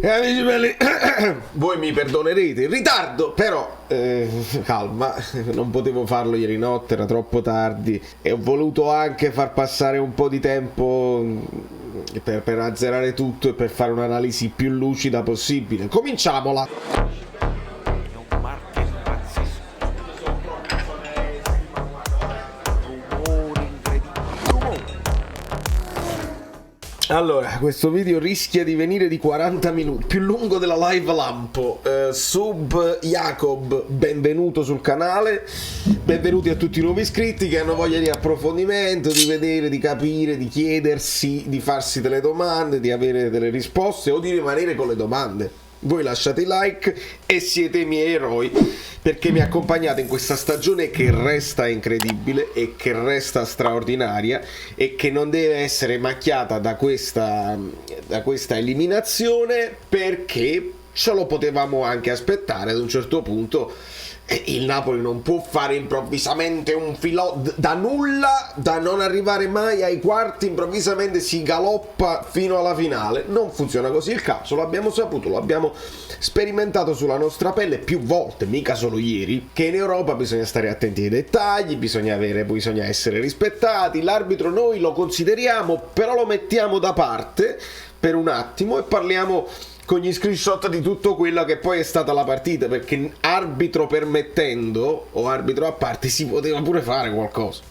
Amici belli, voi mi perdonerete il ritardo, però calma, non potevo farlo ieri notte, era troppo tardi e ho voluto anche far passare un po' di tempo per azzerare tutto e per fare un'analisi più lucida possibile. Cominciamola! Allora, questo video rischia di venire di 40 minuti, più lungo della live lampo. Sub Jacob, benvenuto sul canale, benvenuti a tutti i nuovi iscritti che hanno voglia di approfondimento, di vedere, di capire, di chiedersi, di farsi delle domande, di avere delle risposte o di rimanere con le domande. Voi lasciate i like e siete i miei eroi, perché mi accompagnate in questa stagione che resta incredibile e che resta straordinaria e che non deve essere macchiata da questa eliminazione, perché ce lo potevamo anche aspettare ad un certo punto. Il Napoli non può fare improvvisamente un filo da nulla, da non arrivare mai ai quarti, improvvisamente si galoppa fino alla finale. Non funziona così il calcio, l'abbiamo saputo, lo abbiamo sperimentato sulla nostra pelle più volte, mica solo ieri, che in Europa bisogna stare attenti ai dettagli, bisogna essere rispettati. L'arbitro noi lo consideriamo, però lo mettiamo da parte per un attimo e parliamo con gli screenshot di tutto quello che poi è stata la partita, perché arbitro permettendo o arbitro a parte si poteva pure fare qualcosa.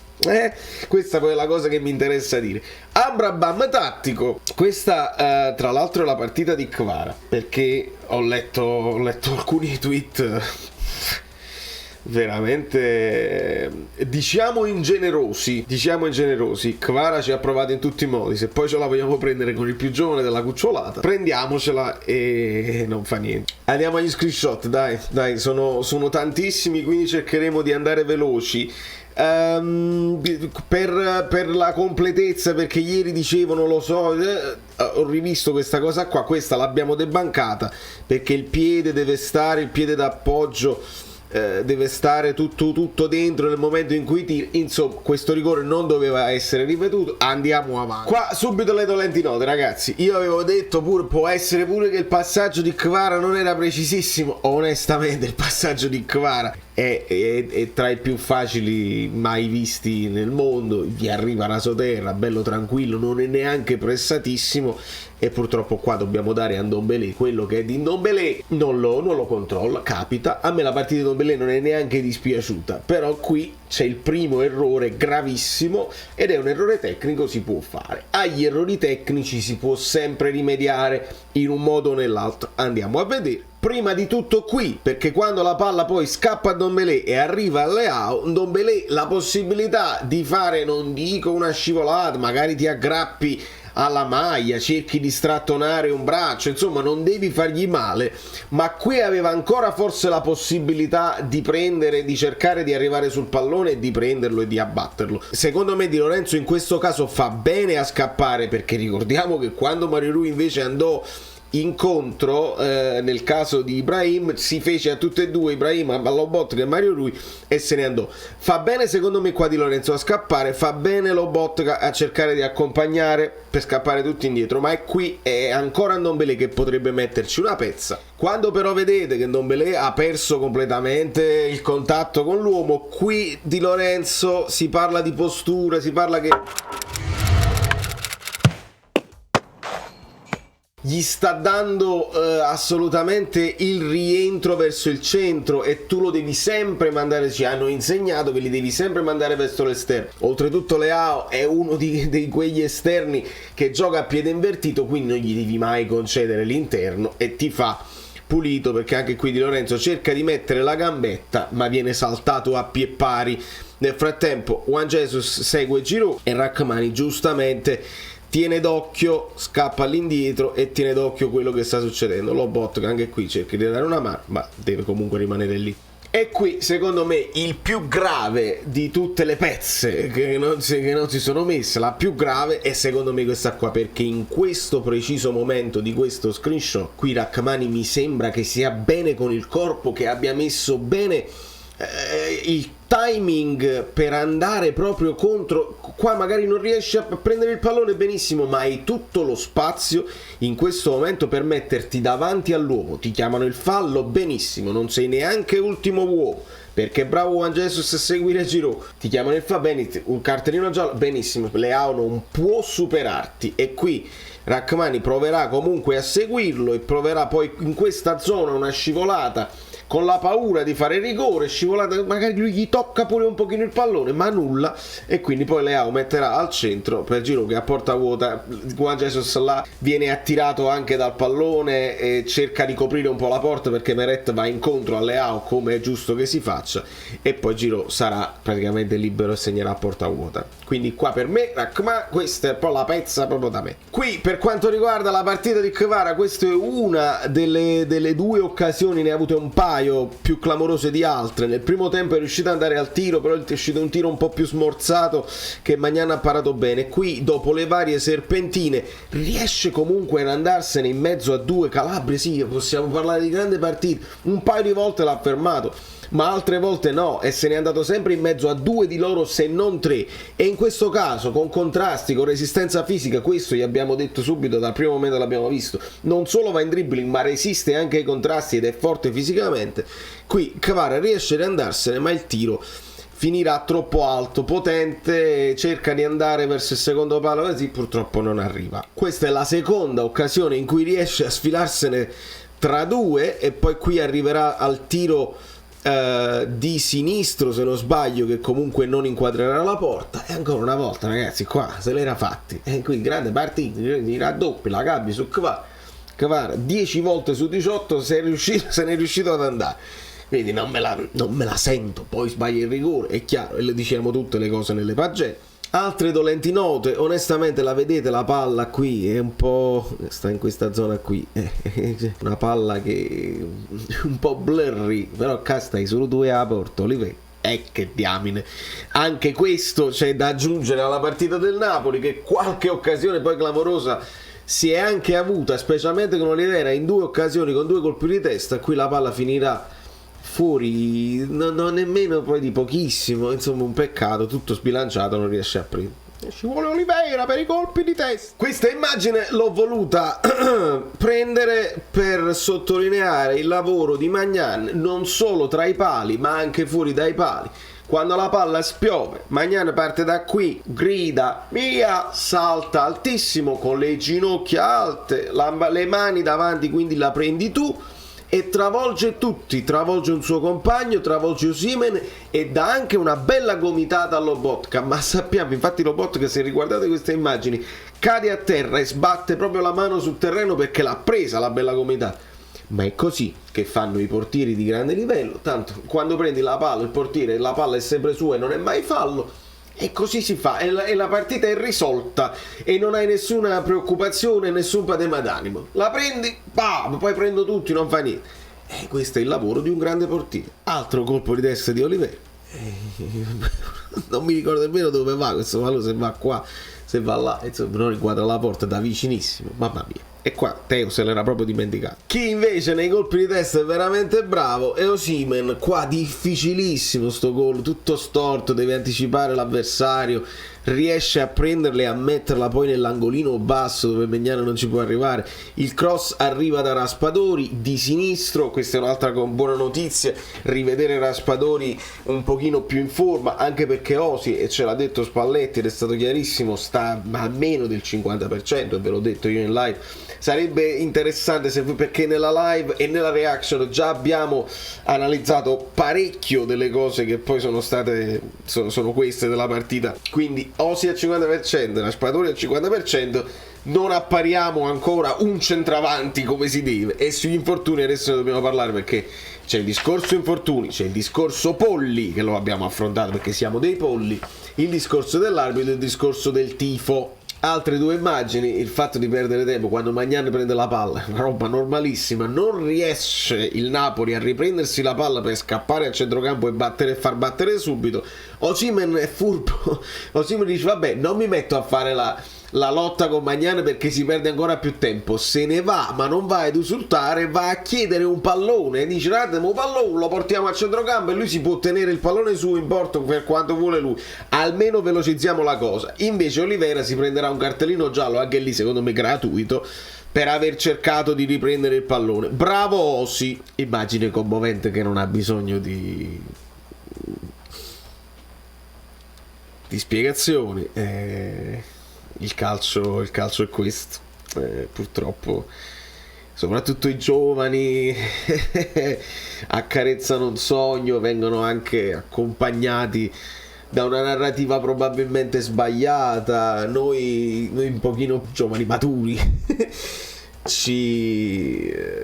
Questa poi è la cosa che mi interessa dire. Amrabat tattico. Questa tra l'altro è la partita di Kvara, perché ho letto alcuni tweet veramente diciamo ingenerosi. Kvara ci ha provato in tutti i modi. Se poi ce la vogliamo prendere con il più giovane della cucciolata, prendiamocela e non fa niente. Andiamo agli screenshot, dai, sono tantissimi, quindi cercheremo di andare veloci. Per la completezza, perché ieri dicevano, lo so, ho rivisto questa cosa qua, questa l'abbiamo debancata, perché il piede d'appoggio deve stare tutto dentro nel momento in cui tira. Insomma, questo rigore non doveva essere ripetuto. Andiamo avanti. Qua subito le dolenti note, ragazzi. Io avevo detto può essere pure che il passaggio di Kvara non era precisissimo. Onestamente il passaggio di Kvara è tra i più facili mai visti nel mondo. Vi arriva rasoterra, bello tranquillo, non è neanche pressatissimo, e purtroppo qua dobbiamo dare a Ndombélé quello che è di Ndombélé. Non lo controlla, capita. A me la partita di Ndombélé non è neanche dispiaciuta, però qui c'è il primo errore gravissimo, ed è un errore tecnico, si può fare. Agli errori tecnici si può sempre rimediare in un modo o nell'altro. Andiamo a vedere. Prima di tutto qui, perché quando la palla poi scappa a Ndombélé e arriva a Leao, Ndombélé la possibilità di fare, non dico una scivolata, magari ti aggrappi alla maglia, cerchi di strattonare un braccio, insomma non devi fargli male, ma qui aveva ancora forse la possibilità di cercare di arrivare sul pallone e di prenderlo e di abbatterlo. Secondo me Di Lorenzo in questo caso fa bene a scappare, perché ricordiamo che quando Mario Rui invece andò incontro, nel caso di Ibrahim, si fece a tutte e due, Ibrahim a Lobotka e Mario Rui, e se ne andò. Fa bene secondo me qua Di Lorenzo a scappare, fa bene Lobotka a cercare di accompagnare per scappare tutti indietro, ma è qui è ancora Ndombélé che potrebbe metterci una pezza. Quando però vedete che Ndombélé ha perso completamente il contatto con l'uomo, qui Di Lorenzo si parla di postura, si parla che gli sta dando assolutamente il rientro verso il centro, e tu lo devi sempre mandare. Ci hanno insegnato che li devi sempre mandare verso l'esterno. Oltretutto Leao è uno di quegli esterni che gioca a piede invertito, quindi non gli devi mai concedere l'interno e ti fa pulito, perché anche qui Di Lorenzo cerca di mettere la gambetta ma viene saltato a pie pari. Nel frattempo Juan Jesus segue Giroud e Rrahmani giustamente tiene d'occhio, scappa all'indietro e tiene d'occhio quello che sta succedendo. Lobotka anche qui cerca di dare una mano, ma deve comunque rimanere lì. E qui secondo me il più grave di tutte le pezze che non si sono messe, la più grave è secondo me questa qua, perché in questo preciso momento di questo screenshot qui Rrahmani mi sembra che sia bene con il corpo, che abbia messo bene il timing per andare proprio contro, qua magari non riesci a prendere il pallone benissimo, ma hai tutto lo spazio in questo momento per metterti davanti all'uomo, ti chiamano il fallo benissimo, non sei neanche ultimo uomo perché bravo Juan Jesus a seguire Giroud, ti chiamano il fallo, un cartellino giallo benissimo, Leao non può superarti e qui Rrahmani proverà comunque a seguirlo e proverà poi in questa zona una scivolata con la paura di fare rigore, scivolata, magari lui gli tocca pure un pochino il pallone, ma nulla, e quindi poi Leao metterà al centro per Giroud che a porta vuota. Juan Jesus là viene attirato anche dal pallone e cerca di coprire un po' la porta perché Meret va incontro a Leao come è giusto che si faccia, e poi Giroud sarà praticamente libero e segnerà a porta vuota. Quindi qua per me Rrahmani, questa è un po' la pezza proprio da me. Qui per quanto riguarda la partita di Kvara, questa è una delle due occasioni, ne ha avute un paio più clamorose di altre. Nel primo tempo è riuscito ad andare al tiro, però è uscito un tiro un po' più smorzato che Maignan ha parato bene. Qui dopo le varie serpentine riesce comunque ad andarsene in mezzo a due Calabria, sì, possiamo parlare di grande partita, un paio di volte l'ha fermato ma altre volte no, e se n'è andato sempre in mezzo a due di loro se non tre, e in questo caso con contrasti, con resistenza fisica. Questo gli abbiamo detto subito, dal primo momento l'abbiamo visto, non solo va in dribbling ma resiste anche ai contrasti ed è forte fisicamente. Qui Kvara riesce ad andarsene ma il tiro finirà troppo alto, potente, cerca di andare verso il secondo palo, così purtroppo non arriva. Questa è la seconda occasione in cui riesce a sfilarsene tra due, e poi qui arriverà al tiro di sinistro se non sbaglio, che comunque non inquadrerà la porta, e ancora una volta ragazzi qua se l'era fatti, e qui grande partita, i raddoppi, la gabbia su Kvara 10 volte su 18 se ne è riuscito ad andare, quindi non me la sento, poi sbaglia il rigore, è chiaro, e le diciamo tutte le cose nelle pagine. Altre dolenti note, onestamente la vedete la palla qui è un po', sta in questa zona qui, una palla che un po' blurry, però qua stai solo due a porta, Oliver. Che diamine, anche questo c'è da aggiungere alla partita del Napoli, che qualche occasione poi clamorosa si è anche avuta, specialmente con Oliveira in due occasioni con due colpi di testa. Qui la palla finirà fuori, non nemmeno poi di pochissimo, insomma un peccato, tutto sbilanciato, non riesce a prendere. Ci vuole Oliveira per i colpi di testa. Questa immagine l'ho voluta prendere per sottolineare il lavoro di Maignan non solo tra i pali ma anche fuori dai pali. Quando la palla spiove, Maignan parte da qui, grida via, salta altissimo con le ginocchia alte, le mani davanti, quindi la prendi tu, e travolge tutti, travolge un suo compagno, travolge Osimhen e dà anche una bella gomitata a Lobotka. Ma sappiamo, infatti Lobotka, se riguardate queste immagini, cade a terra e sbatte proprio la mano sul terreno perché l'ha presa la bella gomitata. Ma è così che fanno i portieri di grande livello, tanto quando prendi la palla, il portiere, la palla è sempre sua e non è mai fallo. E così si fa, e la partita è risolta e non hai nessuna preoccupazione, nessun patema d'animo. La prendi, poi prendo tutti, non fa niente. E questo è il lavoro di un grande portiere. Altro colpo di testa di Oliveira. Non mi ricordo nemmeno dove va questo pallone, se va qua, se va là, insomma non inquadra la porta da vicinissimo, mamma mia. E qua Teo se l'era proprio dimenticato. Chi invece nei colpi di testa è veramente bravo è Osimhen. Qua difficilissimo sto gol, tutto storto, deve anticipare l'avversario, riesce a prenderla e a metterla poi nell'angolino basso dove Maignan non ci può arrivare. Il cross arriva da Raspadori di sinistro, questa è un'altra buona notizia, rivedere Raspadori un pochino più in forma, anche perché Osi, e ce l'ha detto Spalletti ed è stato chiarissimo, sta a meno del 50%, e ve l'ho detto io in live. Sarebbe interessante se, perché nella live e nella reaction già abbiamo analizzato parecchio delle cose che poi sono state sono queste della partita, quindi Osi al 50%, Raspadori al 50%, non appariamo ancora un centravanti come si deve, e sugli infortuni adesso ne dobbiamo parlare, perché c'è il discorso infortuni, c'è il discorso polli che lo abbiamo affrontato perché siamo dei polli, il discorso dell'arbitro e il discorso del tifo. Altre due immagini, il fatto di perdere tempo quando Maignan prende la palla, una roba normalissima, non riesce il Napoli a riprendersi la palla per scappare al centrocampo e far battere subito. Osimhen è furbo, Osimhen dice vabbè, non mi metto a fare la lotta con Maignan perché si perde ancora più tempo. Se ne va, ma non va ad esultare, va a chiedere un pallone, dice guarda, un pallone lo portiamo a centrocampo e lui si può tenere il pallone su in porto per quanto vuole lui, almeno velocizziamo la cosa. Invece Oliveira si prenderà un cartellino giallo, anche lì secondo me gratuito, per aver cercato di riprendere il pallone. Bravo Osi, immagine commovente che non ha bisogno di spiegazioni. Il calcio è questo. Purtroppo soprattutto i giovani accarezzano un sogno, vengono anche accompagnati da una narrativa probabilmente sbagliata. Noi un pochino giovani maturi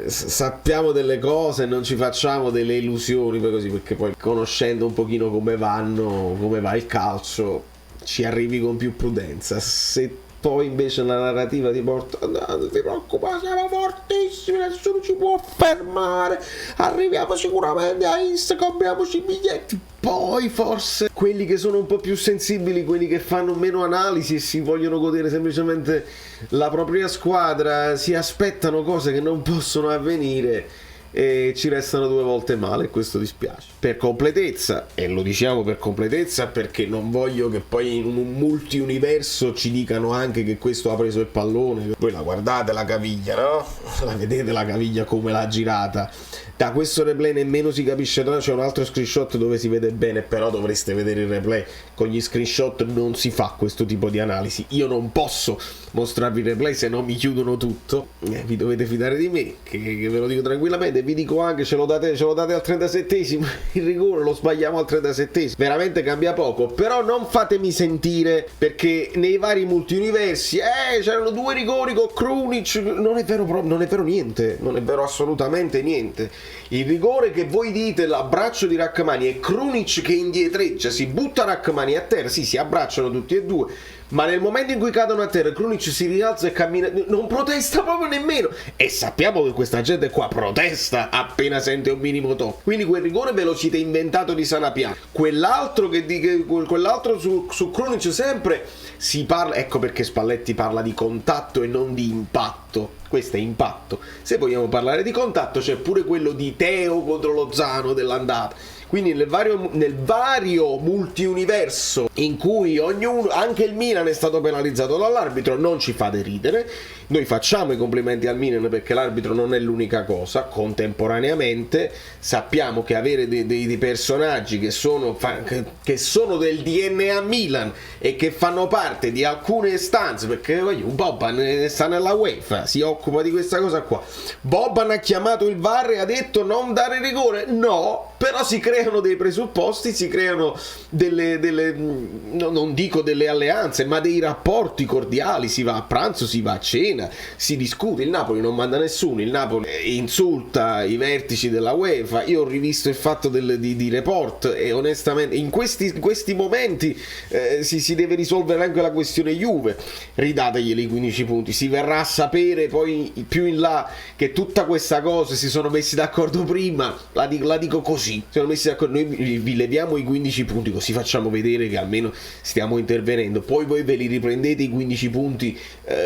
sappiamo delle cose e non ci facciamo delle illusioni per così, perché poi conoscendo un pochino come va il calcio ci arrivi con più prudenza. Se poi invece la narrativa ti porta non ti preoccupare, siamo fortissimi, nessuno ci può fermare, arriviamo sicuramente a Insta, compriamoci i biglietti, poi forse quelli che sono un po' più sensibili, quelli che fanno meno analisi e si vogliono godere semplicemente la propria squadra, si aspettano cose che non possono avvenire e ci restano due volte male, e questo dispiace. Per completezza, e lo diciamo per completezza perché non voglio che poi in un multi-universo ci dicano anche che questo ha preso il pallone, voi la guardate la caviglia, no? La vedete la caviglia come l'ha girata? Da questo replay nemmeno si capisce, no? C'è un altro screenshot dove si vede bene, però dovreste vedere il replay. Con gli screenshot non si fa questo tipo di analisi. Io non posso mostrarvi il replay se non mi chiudono tutto. Vi dovete fidare di me, che ve lo dico tranquillamente. Vi dico anche, ce lo date al 37esimo il rigore, lo sbagliamo al 37esimo. Veramente cambia poco, però non fatemi sentire, perché nei vari multiuniversi c'erano due rigori con Krunic. Non è vero niente, non è vero assolutamente niente. Il rigore che voi dite, l'abbraccio di Rrahmani, è Krunic che indietreggia, si butta Rrahmani a terra, sì, si abbracciano tutti e due, ma nel momento in cui cadono a terra Krunic si rialza e cammina, non protesta proprio nemmeno, e sappiamo che questa gente qua protesta appena sente un minimo tocco. Quindi quel rigore ve lo siete inventato di sana pianta. Quell'altro su Krunic sempre si parla, ecco perché Spalletti parla di contatto e non di impatto. Questo è impatto. Se vogliamo parlare di contatto c'è pure quello di Teo contro Lozano dell'andata. Quindi nel vario multiuniverso in cui ognuno, anche il Milan è stato penalizzato dall'arbitro, non ci fate ridere. Noi facciamo i complimenti al Milan perché l'arbitro non è l'unica cosa. Contemporaneamente sappiamo che avere dei personaggi che sono del DNA Milan e che fanno parte di alcune istanze, perché Boban sta nella UEFA, si occupa di questa cosa qua. Boban ha chiamato il VAR e ha detto non dare rigore? No, però si creano dei presupposti, si creano non dico delle alleanze, ma dei rapporti cordiali, si va a pranzo, si va a cena, si discute. Il Napoli non manda nessuno, il Napoli insulta i vertici della UEFA. Io ho rivisto il fatto di Report e onestamente in questi momenti si deve risolvere anche la questione Juve. Ridateglieli i 15 punti, si verrà a sapere poi più in là che tutta questa cosa si sono messi d'accordo prima, la dico così, si sono messi d'accordo, noi vi leviamo i 15 punti così facciamo vedere che almeno stiamo intervenendo, poi voi ve li riprendete i 15 punti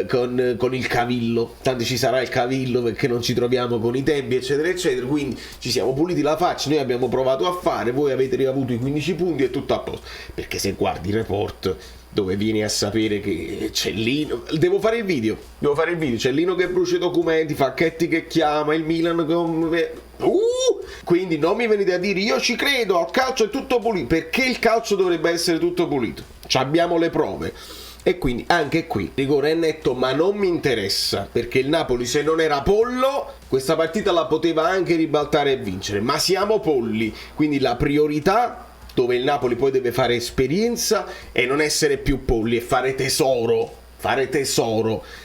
con il cavillo, tanto ci sarà il cavillo perché non ci troviamo con i tempi eccetera eccetera, quindi ci siamo puliti la faccia, noi abbiamo provato a fare, voi avete riavuto i 15 punti e tutto a posto. Perché se guardi il report dove vieni a sapere che c'è Lino, devo fare il video, c'è Lino che brucia i documenti, Facchetti che chiama, il Milan quindi non mi venite a dire io ci credo, al calcio è tutto pulito, perché il calcio dovrebbe essere tutto pulito, abbiamo le prove. E quindi anche qui rigore è netto, ma non mi interessa, perché il Napoli se non era pollo questa partita la poteva anche ribaltare e vincere, ma siamo polli, quindi la priorità dove il Napoli poi deve fare esperienza e non essere più polli e fare tesoro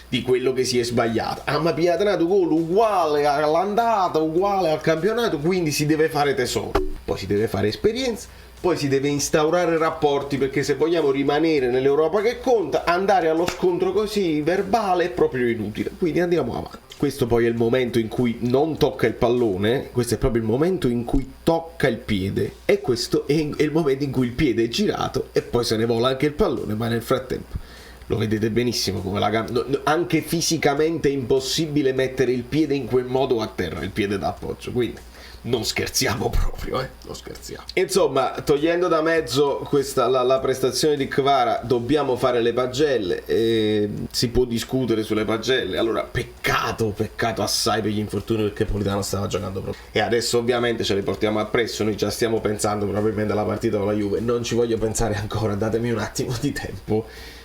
di quello che si è sbagliato. Ma Pietranato gol uguale all'andata, uguale al campionato, quindi si deve fare tesoro, poi si deve fare esperienza, poi si deve instaurare rapporti, perché se vogliamo rimanere nell'Europa che conta, andare allo scontro così verbale è proprio inutile, quindi andiamo avanti. Questo poi è il momento in cui non tocca il pallone, questo è proprio il momento in cui tocca il piede, e questo è il momento in cui il piede è girato e poi se ne vola anche il pallone, ma nel frattempo lo vedete benissimo come la gamba, anche fisicamente è impossibile mettere il piede in quel modo a terra, il piede d'appoggio, quindi non scherziamo proprio, non scherziamo. Insomma, togliendo da mezzo questa la prestazione di Kvara, dobbiamo fare le pagelle, si può discutere sulle pagelle. Allora, peccato assai per gli infortuni, perché Politano stava giocando proprio. E adesso ovviamente ce le portiamo appresso, noi già stiamo pensando probabilmente alla partita con la Juve, non ci voglio pensare ancora, datemi un attimo di tempo,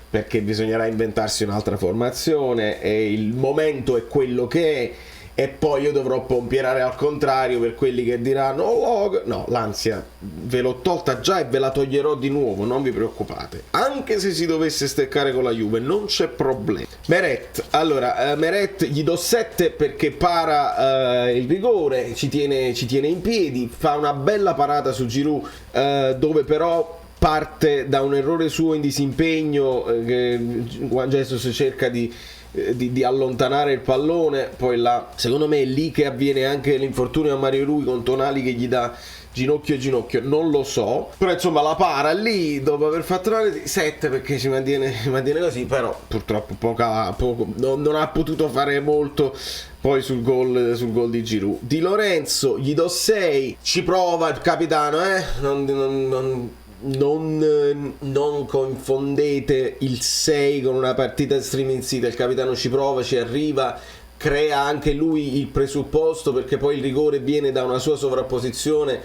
perché bisognerà inventarsi un'altra formazione e il momento è quello che è. E poi io dovrò pompierare al contrario per quelli che diranno oh, no, l'ansia ve l'ho tolta già e ve la toglierò di nuovo, non vi preoccupate, anche se si dovesse steccare con la Juve non c'è problema. Meret, allora Meret gli do 7 perché para il rigore, ci tiene in piedi, fa una bella parata su Giroud, dove però parte da un errore suo in disimpegno, Juan Jesus cerca di allontanare il pallone, poi là secondo me è lì che avviene anche l'infortunio a Mario Rui con Tonali che gli dà ginocchio, non lo so, però insomma la para lì dopo aver fatto la rete. 7 perché si mantiene così, però purtroppo non ha potuto fare molto poi sul gol di Giroud. Di Lorenzo gli do 6, ci prova il capitano, non confondete il 6 con una partita streaming sita, il capitano ci prova, ci arriva, crea anche lui il presupposto, perché poi il rigore viene da una sua sovrapposizione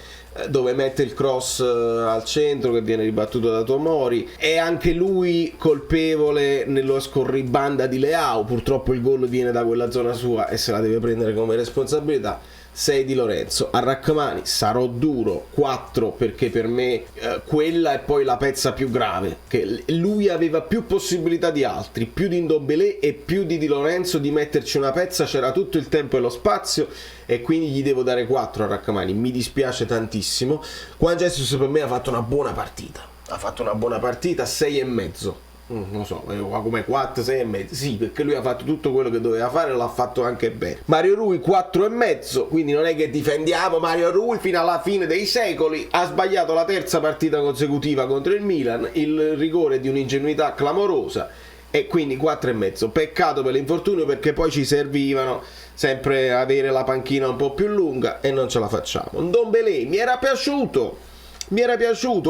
dove mette il cross al centro che viene ribattuto da Tomori, è anche lui colpevole nello scorribanda di Leao, purtroppo il gol viene da quella zona sua e se la deve prendere come responsabilità. 6 di Lorenzo. A Rachmani sarò duro, 4 perché per me quella è poi la pezza più grave, che lui aveva più possibilità di altri, più di Ndombele e più di Lorenzo di metterci una pezza, c'era tutto il tempo e lo spazio e quindi gli devo dare 4 a Rachmani, mi dispiace tantissimo. Juan Jesus per me ha fatto una buona partita, 6 e mezzo. Non so, come 4, 6 e mezzo. Sì, perché lui ha fatto tutto quello che doveva fare e l'ha fatto anche bene. Mario Rui 4 e mezzo, quindi non è che difendiamo Mario Rui fino alla fine dei secoli. Ha sbagliato la terza partita consecutiva contro il Milan, il rigore di un'ingenuità clamorosa e quindi 4 e mezzo. Peccato per l'infortunio, perché poi ci servivano sempre avere la panchina un po' più lunga e non ce la facciamo. Ndombele mi era piaciuto,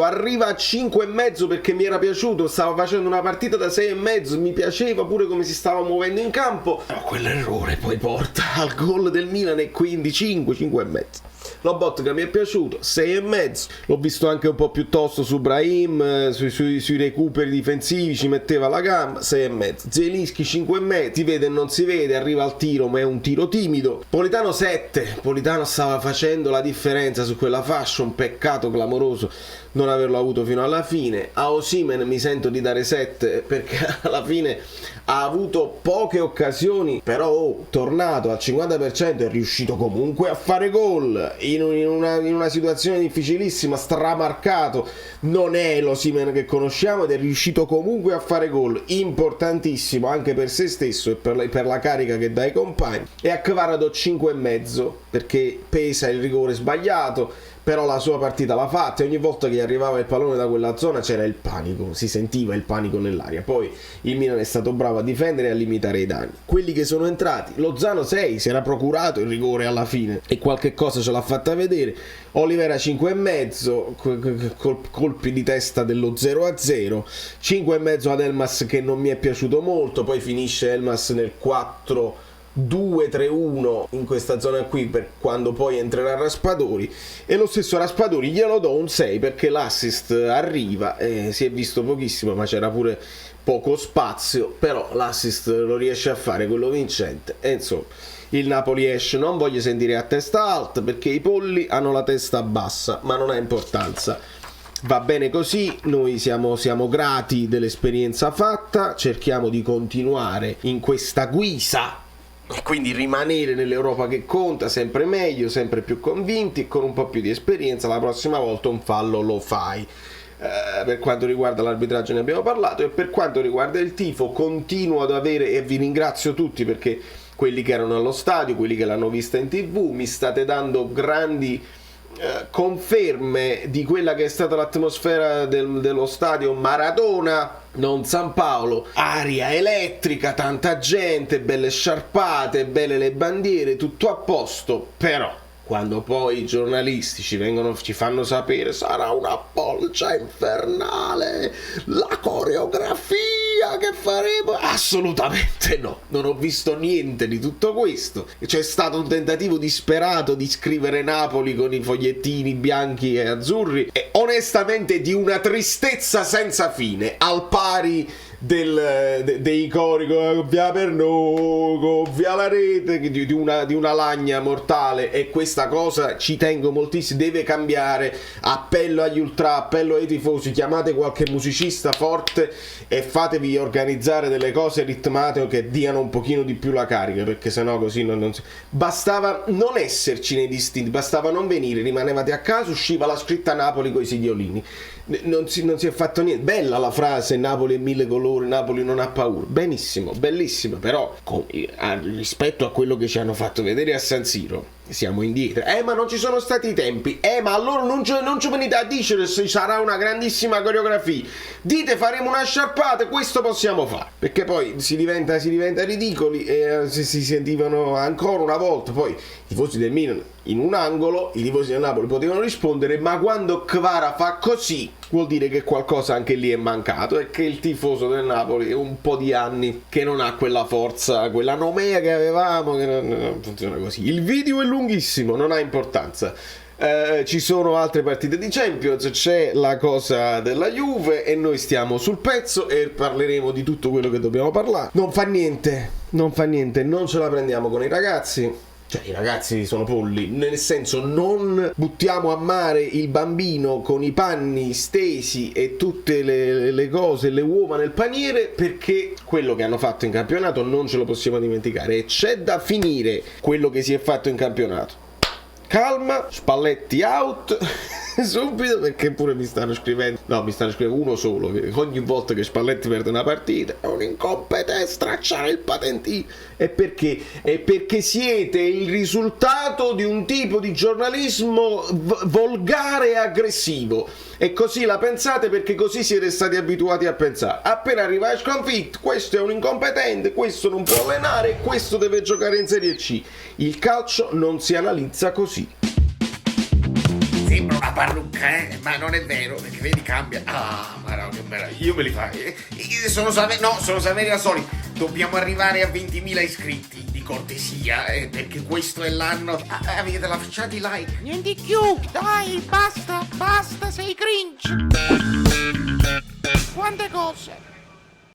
arriva a 5 e mezzo perché mi era piaciuto, stava facendo una partita da 6 e mezzo, mi piaceva pure come si stava muovendo in campo, però quell'errore poi porta al gol del Milan e quindi 5 e mezzo. Lobotka mi è piaciuto, 6 e mezzo, l'ho visto anche un po' più tosto su Brahim, sui recuperi difensivi, ci metteva la gamba, 6 e mezzo. Zelinski 5 e mezzo, si vede e non si vede, arriva al tiro ma è un tiro timido. Politano 7, Politano stava facendo la differenza su quella fascia, un peccato clamoroso non averlo avuto fino alla fine. A Osimhen mi sento di dare 7 perché alla fine ha avuto poche occasioni, però tornato al 50% è riuscito comunque a fare gol in una situazione difficilissima, stramarcato, non è l'Osimhen che conosciamo ed è riuscito comunque a fare gol, importantissimo anche per se stesso e per la carica che dà ai compagni. E a Kvara do 5 e mezzo perché pesa il rigore sbagliato, però la sua partita l'ha fatta e ogni volta che arrivava il pallone da quella zona c'era il panico, si sentiva il panico nell'aria. Poi il Milan è stato bravo a difendere e a limitare i danni. Quelli che sono entrati, Lozano 6, si era procurato il rigore alla fine e qualche cosa ce l'ha fatta vedere. Olivera 5 e mezzo, colpi di testa dello 0-0, 5 e mezzo ad Elmas che non mi è piaciuto molto, poi finisce Elmas nel 4-2-3-1 in questa zona qui per quando poi entrerà Raspadori, e lo stesso Raspadori glielo do un 6 perché l'assist arriva, si è visto pochissimo ma c'era pure poco spazio, però l'assist lo riesce a fare quello vincente e insomma il Napoli esce. Non voglio sentire a testa alta perché i polli hanno la testa bassa, ma non ha importanza, va bene così, noi siamo grati dell'esperienza fatta, cerchiamo di continuare in questa guisa e quindi rimanere nell'Europa che conta, sempre meglio, sempre più convinti e con un po' più di esperienza. La prossima volta un fallo lo fai. Per quanto riguarda l'arbitraggio ne abbiamo parlato, e per quanto riguarda il tifo continuo ad avere, e vi ringrazio tutti perché quelli che erano allo stadio, quelli che l'hanno vista in TV, mi state dando grandi conferme di quella che è stata l'atmosfera dello stadio Maradona non San Paolo, aria elettrica, tanta gente, belle sciarpate, belle le bandiere, tutto a posto, però quando poi i giornalisti ci fanno sapere sarà una bolgia infernale, la coreografia che faremo, assolutamente no, non ho visto niente di tutto questo. C'è stato un tentativo disperato di scrivere Napoli con i fogliettini bianchi e azzurri e onestamente di una tristezza senza fine, al pari dei cori via Perno, via la rete, di una lagna mortale. E questa cosa ci tengo moltissimo, deve cambiare. Appello agli ultra, appello ai tifosi, chiamate qualche musicista forte e fatevi organizzare delle cose ritmate che diano un pochino di più la carica, perché sennò così bastava non esserci nei distinti, bastava non venire, rimanevate a casa, usciva la scritta Napoli coi sidiolini. Non si è fatto niente. Bella la frase Napoli è mille colori, Napoli non ha paura, benissimo, bellissima, però rispetto a quello che ci hanno fatto vedere a San Siro siamo indietro. Ma non ci sono stati i tempi. Ma allora non ci venite a dire se sarà una grandissima coreografia, dite faremo una sciarpata, questo possiamo fare, perché poi si diventa ridicoli. E si sentivano ancora una volta poi i tifosi del Milan in un angolo, i tifosi del Napoli potevano rispondere, ma quando Kvara fa così vuol dire che qualcosa anche lì è mancato e che il tifoso del Napoli è un po' di anni che non ha quella forza, quella nomea che avevamo, che non funziona così. Il video è lunghissimo, non ha importanza. Ci sono altre partite di Champions, c'è la cosa della Juve e noi stiamo sul pezzo e parleremo di tutto quello che dobbiamo parlare. Non fa niente, non ce la prendiamo con i ragazzi. Cioè, i ragazzi sono polli, nel senso, non buttiamo a mare il bambino con i panni stesi e tutte le cose, le uova nel paniere, perché quello che hanno fatto in campionato non ce lo possiamo dimenticare e c'è da finire quello che si è fatto in campionato. Calma, Spalletti out subito, perché pure mi stanno scrivendo uno solo, che ogni volta che Spalletti perde una partita è un incompetente, stracciare il patentino. E perché siete il risultato di un tipo di giornalismo volgare e aggressivo, e così la pensate perché così siete stati abituati a pensare. Appena arriva a sconfitto, questo è un incompetente, questo non può allenare, questo deve giocare in Serie C. Il calcio non si analizza così. Sembra una parrucca, ma non è vero, perché vedi, cambia. Ah, ma no, che meraviglia, io me li fai. Sono Saveri da soli. Dobbiamo arrivare a 20.000 iscritti, di cortesia, perché questo è l'anno. Avete lasciato i like. Niente più, dai, basta, sei cringe. Quante cose.